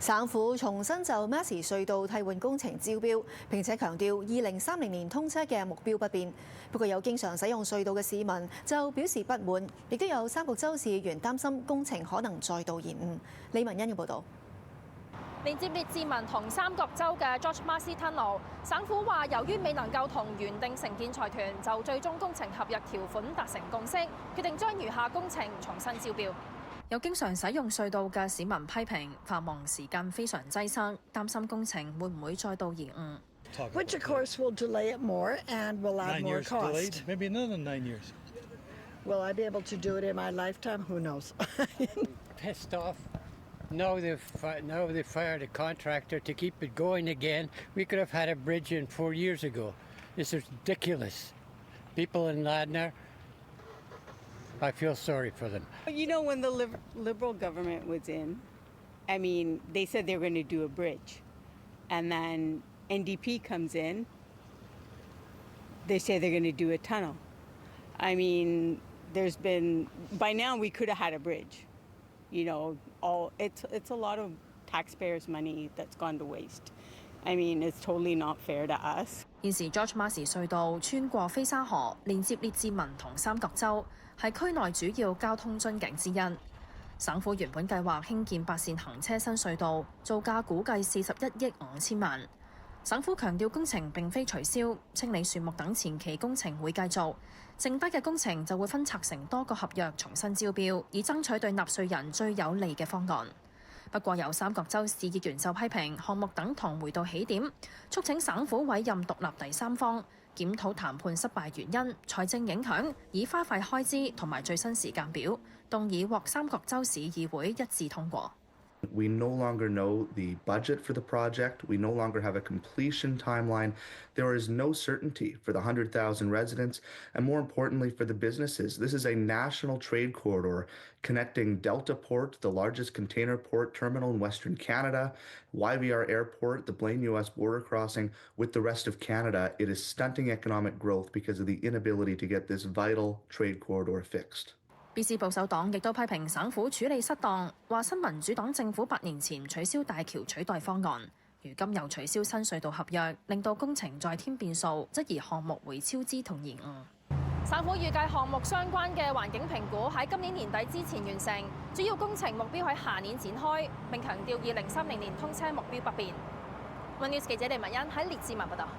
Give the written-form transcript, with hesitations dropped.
省府重新就馬士隧道替換工程招標，並且強調2030年通車嘅目標不變。不過有經常使用隧道嘅市民就表示不滿，亦都有三角洲市議員擔心工程可能再度延誤。李文欣嘅報導。連接列治文同三角洲嘅 George Massey Tunnel， 省府話由於未能夠同原定承建財團就最終工程合約條款達成共識，決定將餘下工程重新招標。有經常使用隧道嘅市民批評繁忙時間非常擠塞，擔心工程會唔會再度延誤。Which of course will delay it more and will add more cost. Delayed, maybe another 9 years. Will I be able to do it in my lifetime? Who knows? Pissed off. Now they've fired a contractor to keep it going again. We could have had a bridge in 4 years ago. This is ridiculous. People in Ladner, I feel sorry for them. You know, when the Liberal government was in, I mean, they said they were going to do a bridge. And then NDP comes in, they say they're going to do a tunnel. I mean, by now we could have had a bridge. You know, it's a lot of taxpayers' money that's gone to waste. I mean, it's totally not fair to us. 現時 George Massey 隧道穿過菲沙河，連接列治文同三角洲，係區內主要交通樽頸之一。省府原本計劃興建8線行車新隧道，造價估計41億5千萬。省府強調工程並非取消，清理樹木等前期工程會繼續，剩低嘅工程就會分拆成多個合約重新招標，以爭取對納稅人最有利嘅方案。不過有三角洲市議員就批評項目等同回到起點，促請省府委任獨立第三方檢討談判失敗原因、財政影響、以花費開支同埋最新時間表，動議獲三角洲市議會一致通過。We no longer know the budget for the project. We no longer have a completion timeline. There is no certainty for the 100,000 residents, and more importantly for the businesses. This is a national trade corridor connecting Delta Port, the largest container port terminal in Western Canada, YVR Airport, the Blaine U.S. border crossing, with the rest of Canada. It is stunting economic growth because of the inability to get this vital trade corridor fixed. BC 保守黨亦都批評省府處理失當，話新民主黨政府8年前取消大橋取代方案，如今又取消新隧道合約，令到工程再添變數，質疑項目會超支同延誤。省府預計項目相關嘅環境評估喺今年年底之前完成，主要工程目標喺下年展開，並強調2030年通車目標不變。One News 記者李文欣喺列治文報道。